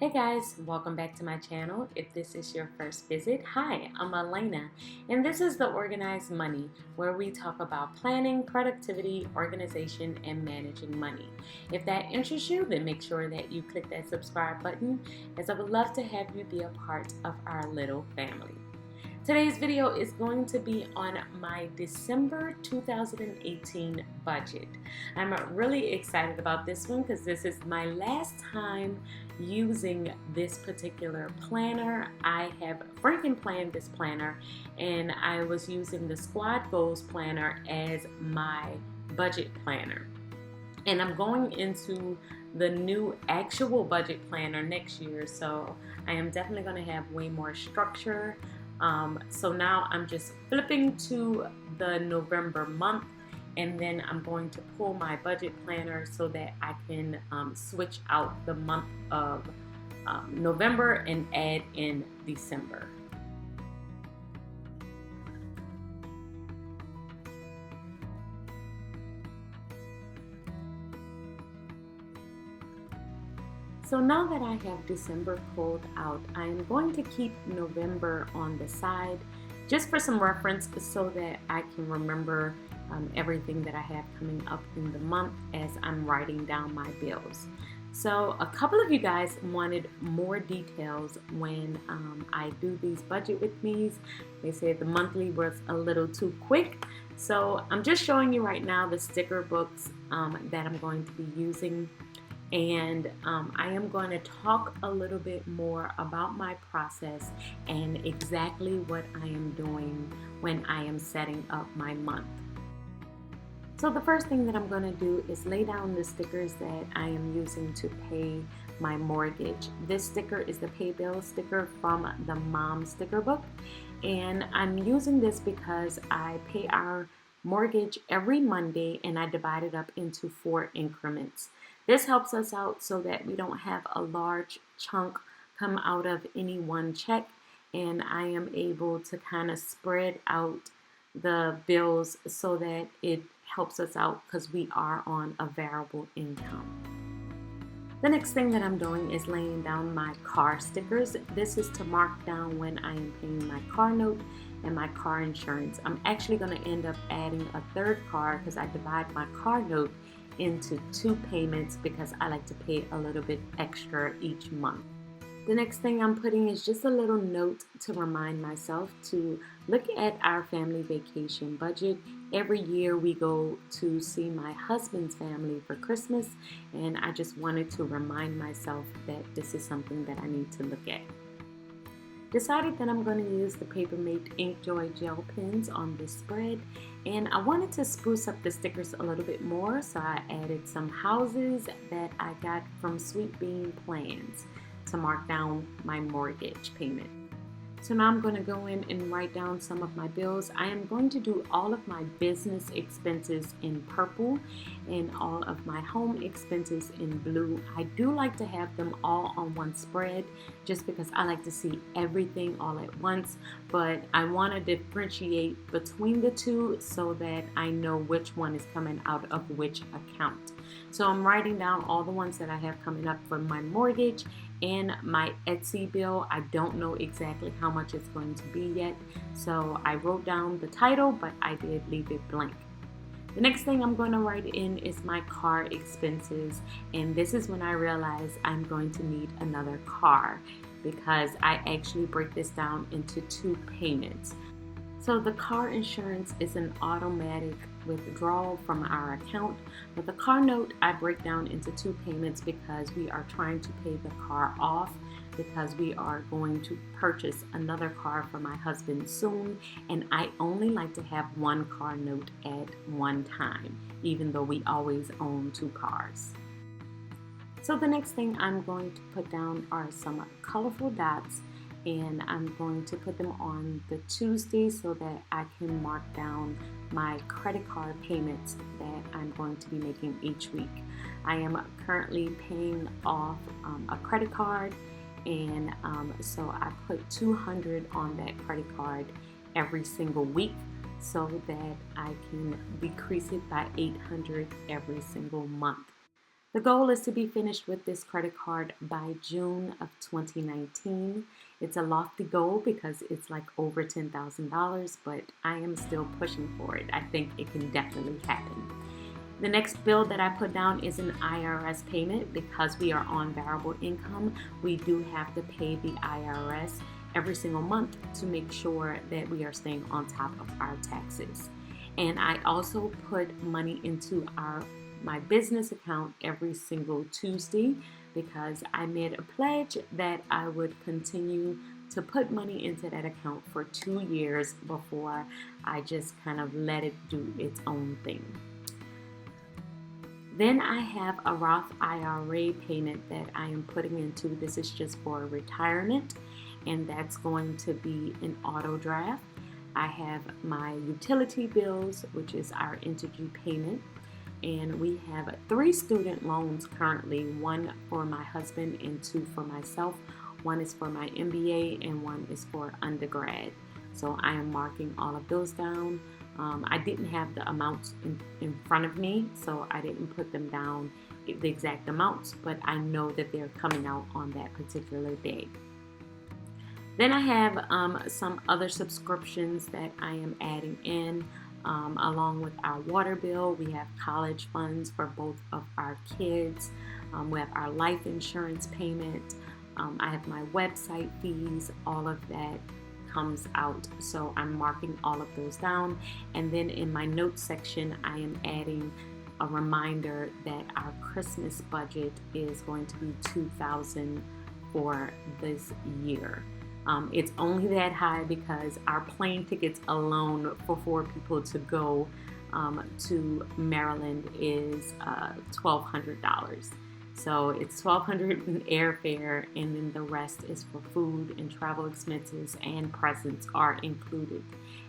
Hey guys, welcome back to my channel. If this is your first visit, hi, I'm Alaina, and this is the Organized Money, where we talk about planning, productivity, organization, and managing money. If that interests you, then make sure that you click that subscribe button, as I would love to have you be a part of our little family. Today's video is going to be on my December 2018 budget. I'm really excited about this one because this is my last time using this particular planner. I have Franken-planned this planner, and I was using the Squad Goals planner as my budget planner. And I'm going into the new actual budget planner next year, so I am definitely going to have way more structure. So now I'm just flipping to the November month, and then I'm going to pull my budget planner so that I can switch out the month of November and add in December. So now that I have December pulled out, I am going to keep November on the side just for some reference so that I can remember everything that I have coming up in the month as I'm writing down my bills. So a couple of you guys wanted more details when I do these budget with me's. They said the monthly was a little too quick. So I'm just showing you right now the sticker books that I'm going to be using. And I am going to talk a little bit more about my process and exactly what I am doing when I am setting up my month. So the first thing that I'm going to do is lay down the stickers that I am using to pay my mortgage. This sticker is the pay bill sticker from the mom sticker book, and I'm using this because I pay our mortgage every Monday and I divide it up into 4 increments. This helps us out so that we don't have a large chunk come out of any one check, and I am able to kind of spread out the bills so that it helps us out because we are on a variable income. The next thing that I'm doing is laying down my car stickers. This is to mark down when I am paying my car note and my car insurance. I'm actually going to end up adding a third car because I divide my car note into 2 payments because I like to pay a little bit extra each month. The next thing I'm putting is just a little note to remind myself to look at our family vacation budget. Every year we go to see my husband's family for Christmas, and I just wanted to remind myself that this is something that I need to look at. Decided that I'm going to use the Papermate Inkjoy gel pens on this spread, and I wanted to spruce up the stickers a little bit more, so I added some houses that I got from Sweet Bean Plans to mark down my mortgage payment. So now I'm going to go in and write down some of my bills. I am going to do all of my business expenses in purple and all of my home expenses in blue. I do like to have them all on one spread just because I like to see everything all at once, but I want to differentiate between the two so that I know which one is coming out of which account. So I'm writing down all the ones that I have coming up for my mortgage and my Etsy bill. I don't know exactly how much it's going to be yet, so I wrote down the title, but I did leave it blank. The next thing I'm going to write in is my car expenses, and this is when I realize I'm going to need another car because I actually break this down into 2 payments. So the car insurance is an automatic withdrawal from our account, but the car note I break down into 2 payments because we are trying to pay the car off because we are going to purchase another car for my husband soon, and I only like to have 1 car note at one time, even though we always own 2 cars. So the next thing I'm going to put down are some colorful dots, and I'm going to put them on the Tuesday so that I can mark down my credit card payments that I'm going to be making each week. I am currently paying off a credit card, and so I put $200 on that credit card every single week so that I can decrease it by $800 every single month. The goal is to be finished with this credit card by June of 2019. It's a lofty goal because it's like over $10,000, but I am still pushing for it. I think it can definitely happen. The next bill that I put down is an IRS payment. Because we are on variable income, we do have to pay the IRS every single month to make sure that we are staying on top of our taxes. And I also put money into my business account every single Tuesday because I made a pledge that I would continue to put money into that account for 2 years before I just kind of let it do its own thing. Then I have a Roth IRA payment that I am putting into. This is just for retirement, and that's going to be an auto draft. I have my utility bills, which is our energy payment, and we have 3 student loans currently, 1 for my husband and 2 for myself. 1 is for my MBA and 1 is for undergrad. So I am marking all of those down. I didn't have the amounts in front of me, so I didn't put them down, the exact amounts, but I know that they're coming out on that particular day. Then I have some other subscriptions that I am adding in, along with our water bill. We have college funds for both of our kids. We have our life insurance payment. I have my website fees, all of that comes out, so I'm marking all of those down. And then in my notes section, I am adding a reminder that our Christmas budget is going to be $2,000 for this year. It's only that high because our plane tickets alone for 4 people to go to Maryland is $1,200. So it's $1,200 in airfare, and then the rest is for food and travel expenses, and presents are included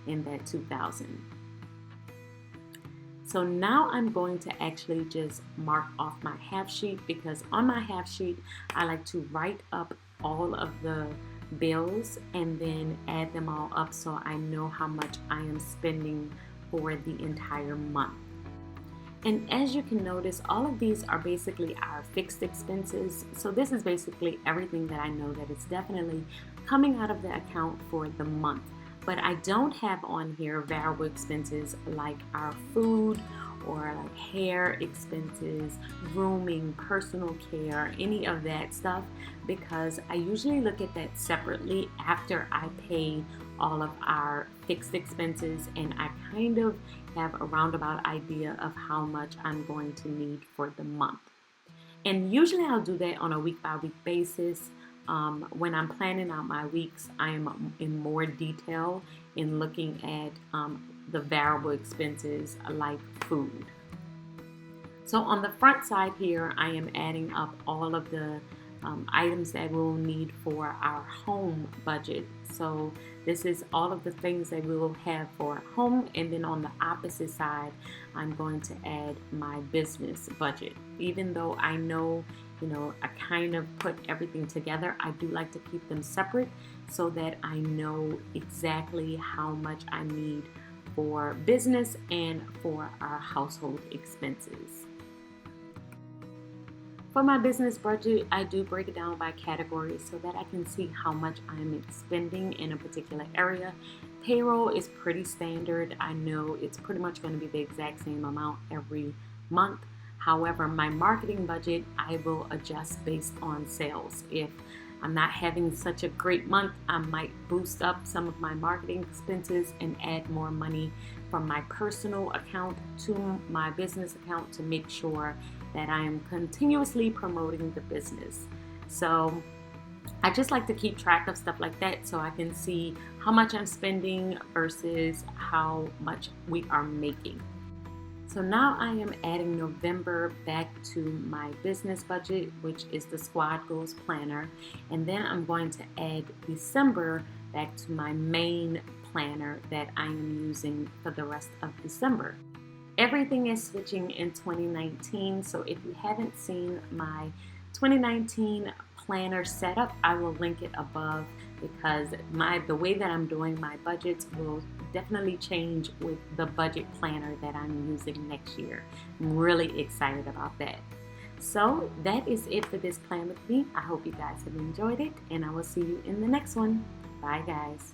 in that $2,000. So now I'm going to actually just mark off my half sheet, because on my half sheet I like to write up all of the bills and then add them all up so I know how much I am spending for the entire month. And as you can notice, all of these are basically our fixed expenses. So this is basically everything that I know that is definitely coming out of the account for the month. But I don't have on here variable expenses like our food or like hair expenses, grooming, personal care, any of that stuff, because I usually look at that separately after I pay all of our fixed expenses, and I kind of have a roundabout idea of how much I'm going to need for the month. And usually I'll do that on a week-by-week basis. When I'm planning out my weeks, I am in more detail in looking at the variable expenses like food. So on the front side here, I am adding up all of the items that we'll need for our home budget. So this is all of the things that we will have for home, and then on the opposite side, I'm going to add my business budget. Even though I know, I kind of put everything together, I do like to keep them separate so that I know exactly how much I need for business and for our household expenses. For my business budget, I do break it down by category so that I can see how much I'm spending in a particular area. Payroll is pretty standard. I know it's pretty much going to be the exact same amount every month. However, my marketing budget, I will adjust based on sales. If I'm not having such a great month, I might boost up some of my marketing expenses and add more money from my personal account to my business account to make sure that I am continuously promoting the business. So I just like to keep track of stuff like that so I can see how much I'm spending versus how much we are making. So now I am adding November back to my business budget, which is the Squad Goals Planner. And then I'm going to add December back to my main planner that I am using for the rest of December. Everything is switching in 2019, so if you haven't seen my 2019 planner setup, I will link it above, because the way that I'm doing my budgets will definitely change with the budget planner that I'm using next year. I'm really excited about that. So that is it for this plan with me. I hope you guys have enjoyed it, and I will see you in the next one. Bye, guys.